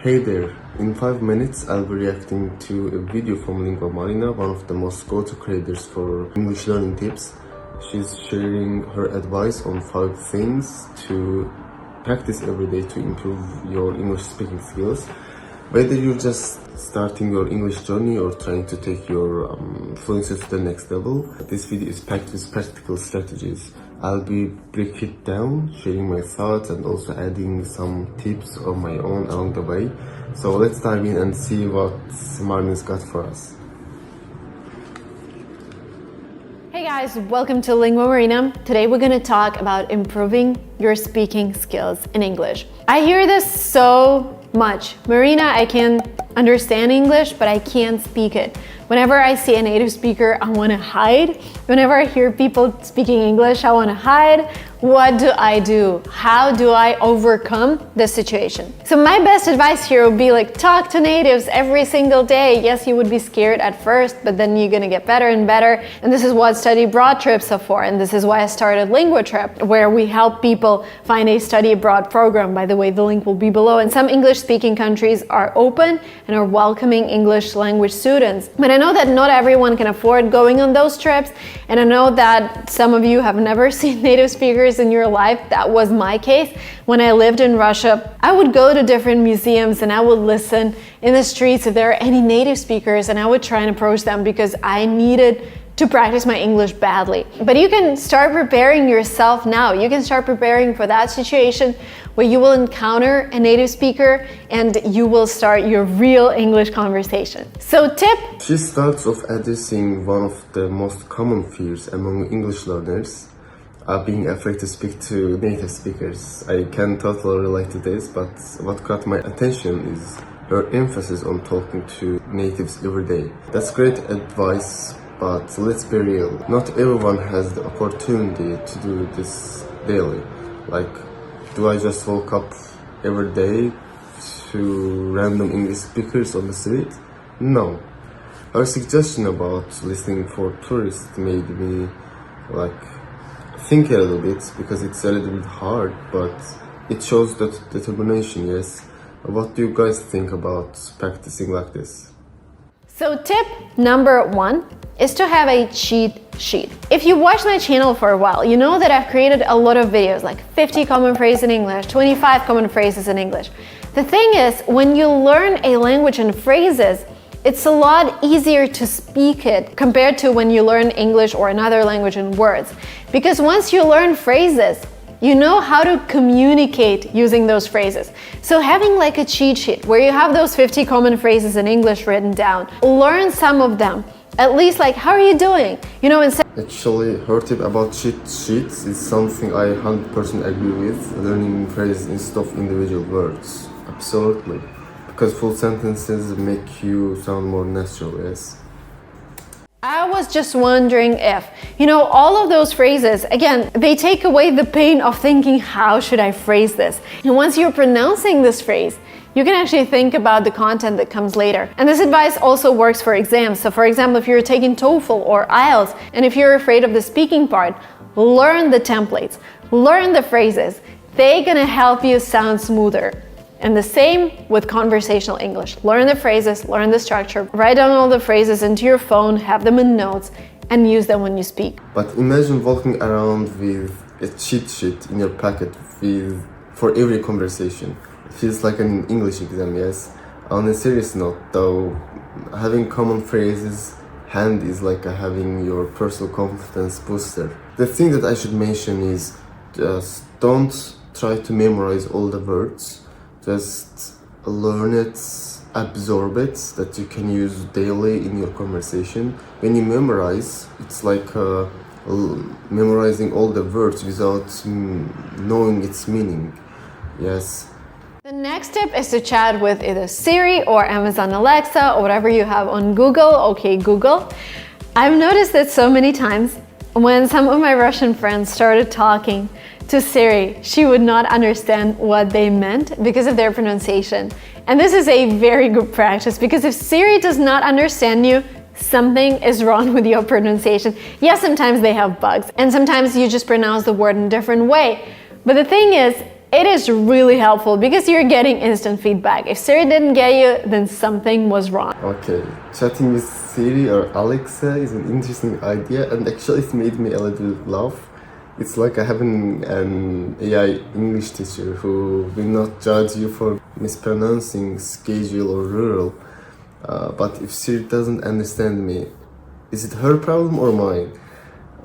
Hey there, in 5 minutes I'll be reacting to a video from Lingua Marina, one of the most go-to creators for English learning tips. She's sharing her advice on 5 things to practice every day to improve your English speaking skills. Whether you're just starting your English journey or trying to take your fluency to the next level, this video is packed with practical strategies. I'll be breaking it down, sharing my thoughts and also adding some tips of my own along the way. So let's dive in and see what Marina's got for us. Hey guys, welcome to Lingua Marina. Today we're going to talk about improving your speaking skills in English. I hear this so much. Marina, I can understand English, but I can't speak it. Whenever I see a native speaker, I want to hide. Whenever I hear people speaking English, I want to hide. What do? How do I overcome this situation? So my best advice here would be talk to natives every single day. Yes, you would be scared at first, but then you're gonna get better and better. And this is what study abroad trips are for. And this is why I started Lingua Trip, where we help people find a study abroad program. By the way, the link will be below. And some English speaking countries are open and are welcoming English language students. But I know that not everyone can afford going on those trips. And I know that some of you have never seen native speakers in your life. That was my case. When I lived in Russia, I would go to different museums and I would listen in the streets if there are any native speakers, and I would try and approach them because I needed to practice my English badly. But you can start preparing yourself now. You can start preparing for that situation where you will encounter a native speaker and you will start your real English conversation. So tip. She starts off addressing one of the most common fears among English learners, being afraid to speak to native speakers. I can totally relate to this, but what caught my attention is her emphasis on talking to natives every day. That's great advice, but let's be real. Not everyone has the opportunity to do this daily. Do I just walk up every day to random English speakers on the street? No. Her suggestion about listening for tourists made me think a little bit, because it's a little bit hard, but it shows that determination, yes. What do you guys think about practicing like this? So tip number 1 is to have a cheat sheet. If you watch my channel for a while, you know that I've created a lot of videos, like 50 common phrases in English, 25 common phrases in English. The thing is, when you learn a language in phrases, it's a lot easier to speak it compared to when you learn English or another language in words. Because once you learn phrases, you know how to communicate using those phrases. So having a cheat sheet where you have those 50 common phrases in English written down, learn some of them. At least how are you doing? Actually, her tip about cheat sheets is something I 100% agree with, learning phrases instead of individual words. Absolutely. Because full sentences make you sound more natural, yes? I was just wondering if, all of those phrases, again, they take away the pain of thinking, how should I phrase this? And once you're pronouncing this phrase, you can actually think about the content that comes later. And this advice also works for exams. So for example, if you're taking TOEFL or IELTS, and if you're afraid of the speaking part, learn the templates, learn the phrases. They're gonna help you sound smoother. And the same with conversational English. Learn the phrases, learn the structure, write down all the phrases into your phone, have them in notes, and use them when you speak. But imagine walking around with a cheat sheet in your pocket for every conversation. It feels like an English exam, yes? On a serious note though, having common phrases handy is like having your personal confidence booster. The thing that I should mention is just don't try to memorize all the words. Just learn it, absorb it, that you can use daily in your conversation. When you memorize, it's like memorizing all the words without knowing its meaning. Yes. The next tip is to chat with either Siri or Amazon Alexa or whatever you have on Google. Okay, Google. I've noticed it so many times. When some of my Russian friends started talking to Siri, she would not understand what they meant because of their pronunciation. And this is a very good practice, because if Siri does not understand you, something is wrong with your pronunciation. Yes, sometimes they have bugs, and sometimes you just pronounce the word in a different way. But the thing is, It is really helpful because you're getting instant feedback. If Siri didn't get you, then something was wrong. Okay, chatting with Siri or Alexa is an interesting idea, and actually it made me a little laugh. It's like having an AI English teacher who will not judge you for mispronouncing schedule or rural. But if Siri doesn't understand me, is it her problem or mine?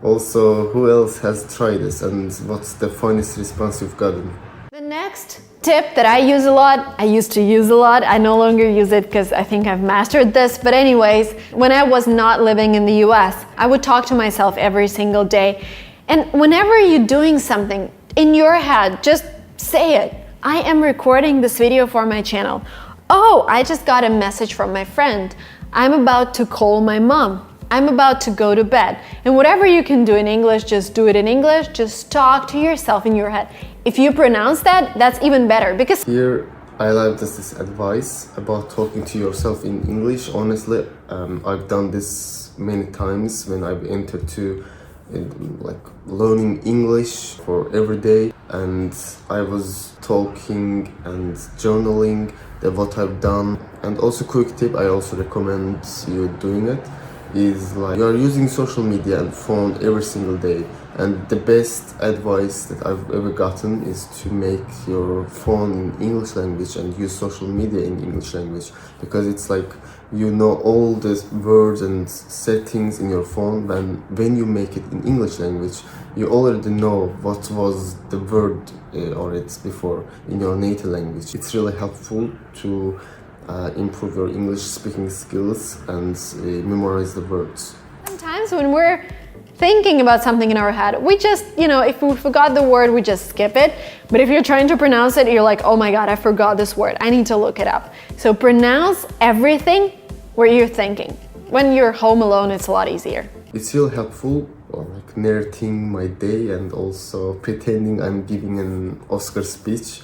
Also, who else has tried this, and what's the funniest response you've gotten? The next tip that I use a lot, I used to use a lot, I no longer use it because I think I've mastered this, but anyways, when I was not living in the US, I would talk to myself every single day. And whenever you're doing something in your head, just say it. I am recording this video for my channel. Oh, I just got a message from my friend. I'm about to call my mom. I'm about to go to bed. And whatever you can do in English, just do it in English. Just talk to yourself in your head. If you pronounce that, that's even better because Here, I love this advice about talking to yourself in English. Honestly, I've done this many times when I've entered to like learning English for every day, and I was talking and journaling what I've done. And also, quick tip, I also recommend you doing it, is like you are using social media and phone every single day, and the best advice that I've ever gotten is to make your phone in English language and use social media in English language, because it's like you know all the words and settings in your phone, and when you make it in English language you already know what was the word or it's before in your native language. It's really helpful to improve your English speaking skills and memorize the words. sometimes when we're thinking about something in our head, we just, if we forgot the word, we just skip it. But if you're trying to pronounce it, you're like, oh my God, I forgot this word. I need to look it up. So pronounce everything where you're thinking. When you're home alone, it's a lot easier. It's really helpful, like narrating my day and also pretending I'm giving an Oscar speech.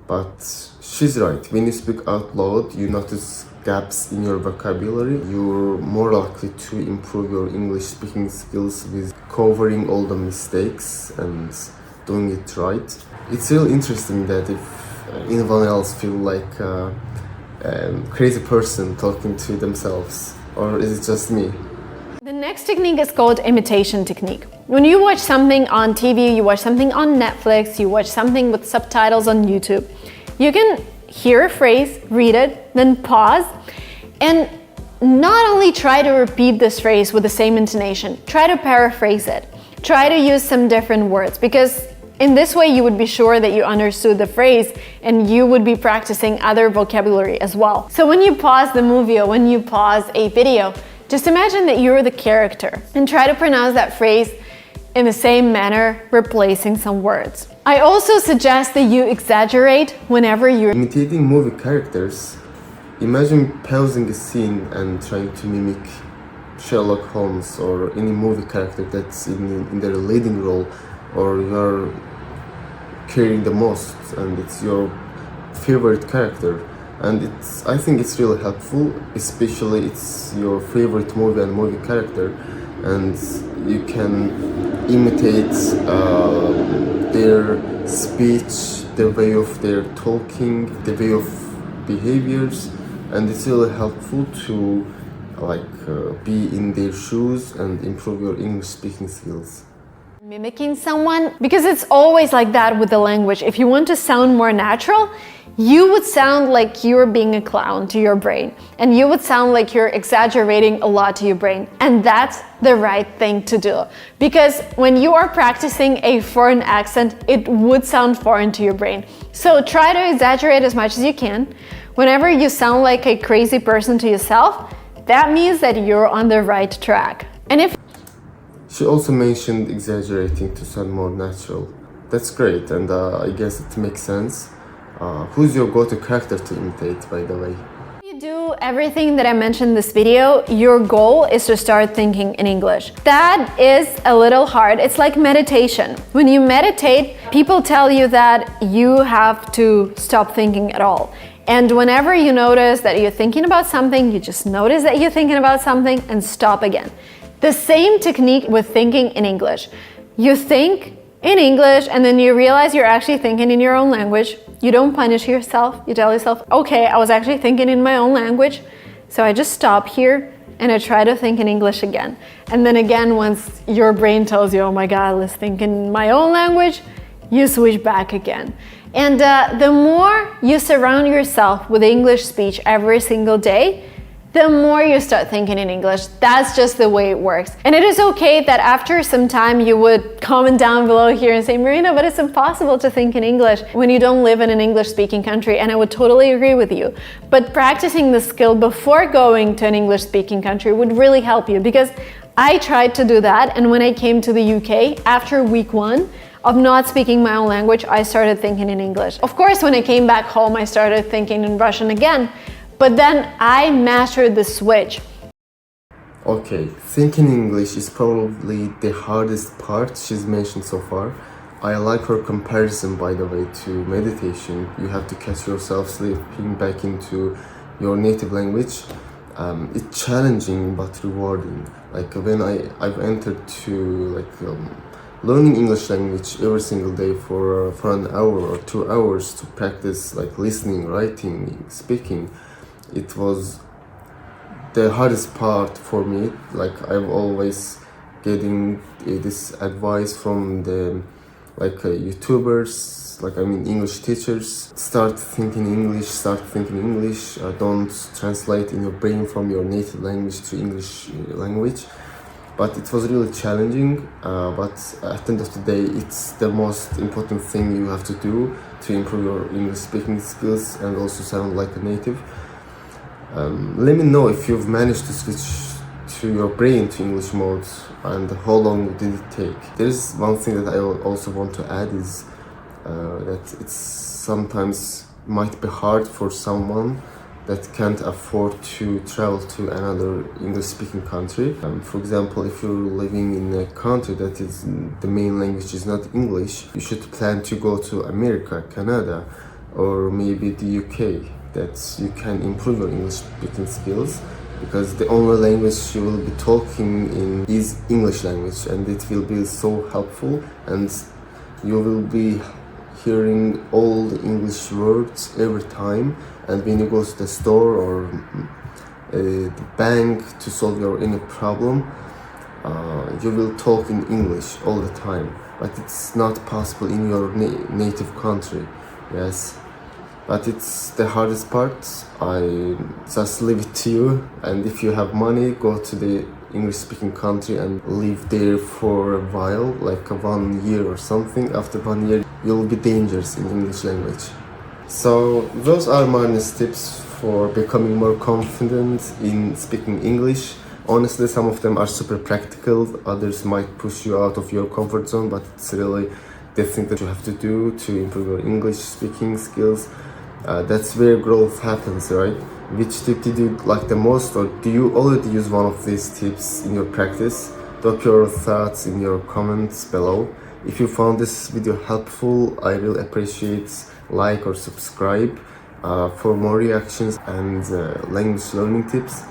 But she's right, when you speak out loud, you notice gaps in your vocabulary. You're more likely to improve your English speaking skills with covering all the mistakes and doing it right. It's really interesting that if anyone else feel like a crazy person talking to themselves, or is it just me? The next technique is called imitation technique. When you watch something on TV, you watch something on Netflix, you watch something with subtitles on YouTube, you can hear a phrase, read it, then pause, and not only try to repeat this phrase with the same intonation, try to paraphrase it. Try to use some different words, because in this way you would be sure that you understood the phrase and you would be practicing other vocabulary as well. So when you pause the movie or when you pause a video, just imagine that you're the character and try to pronounce that phrase in the same manner, replacing some words. I also suggest that you exaggerate whenever you're Imitating movie characters. Imagine pausing a scene and trying to mimic Sherlock Holmes or any movie character that's in their leading role, or you're caring the most and it's your favorite character. And I think it's really helpful, especially it's your favorite movie and movie character, and you can imitate their speech, the way of their talking, the way of behaviors, and it's really helpful to be in their shoes and improve your English speaking skills. mimicking someone, because it's always like that with the language. If you want to sound more natural, you would sound like you're being a clown to your brain, and you would sound like you're exaggerating a lot to your brain, and that's the right thing to do, because when you are practicing a foreign accent, it would sound foreign to your brain. So try to exaggerate as much as you can. Whenever you sound like a crazy person to yourself, that means that you're on the right track. And if She also mentioned exaggerating to sound more natural. That's great, and I guess it makes sense. Who's your go-to character to imitate, by the way? you do everything that I mentioned in this video, your goal is to start thinking in English. That is a little hard. It's like meditation. When you meditate, people tell you that you have to stop thinking at all. And whenever you notice that you're thinking about something, you just notice that you're thinking about something and stop again. The same technique with thinking in English. You think in English, and then you realize you're actually thinking in your own language. You don't punish yourself. You tell yourself, okay, I was actually thinking in my own language, so I just stop here and I try to think in English again. And then again, once your brain tells you, oh my God, let's think in my own language, you switch back again. And the more you surround yourself with English speech every single day, the more you start thinking in English. That's just the way it works. And it is okay that after some time you would comment down below here and say, Marina, but it's impossible to think in English when you don't live in an English-speaking country, and I would totally agree with you. But practicing the skill before going to an English-speaking country would really help you, because I tried to do that, and when I came to the UK, after week 1, of not speaking my own language, I started thinking in English. Of course, when I came back home, I started thinking in Russian again, but then I mastered the switch. Okay, thinking English is probably the hardest part she's mentioned so far. I like her comparison, by the way, to meditation. You have to catch yourself slipping back into your native language. It's challenging but rewarding. Like when I've entered to learning English language every single day for an hour or 2 hours to practice listening, writing, speaking. It was the hardest part for me. I'm always getting this advice from the YouTubers, English teachers. Start thinking English. Don't translate in your brain from your native language to English language. But it was really challenging, but at the end of the day, it's the most important thing you have to do to improve your English speaking skills and also sound like a native. Let me know if you've managed to switch to your brain to English mode, and how long did it take. There's one thing that I also want to add is that it's sometimes might be hard for someone that can't afford to travel to another English-speaking country. For example, if you're living in a country that is the main language is not English, you should plan to go to America, Canada, or maybe the UK. That you can improve your English-speaking skills, because the only language you will be talking in is English language, and it will be so helpful, and you will be hearing all the English words every time. And when you go to the store or the bank to solve your any problem, you will talk in English all the time. But it's not possible in your native country. Yes, but it's the hardest part. I just leave it to you. And if you have money, go to the English-speaking country and live there for a while, like 1 year or something. After 1 year, you'll be dangerous in English language. So those are Marina's tips for becoming more confident in speaking English. Honestly, some of them are super practical, others might push you out of your comfort zone, but it's really the thing that you have to do to improve your English speaking skills. That's where growth happens, right? Which tip did you like the most, or do you already use one of these tips in your practice? Drop your thoughts in your comments below. If you found this video helpful, I will appreciate like or subscribe for more reactions and language learning tips.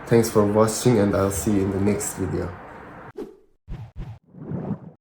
Thanks for watching, and I'll see you in the next video.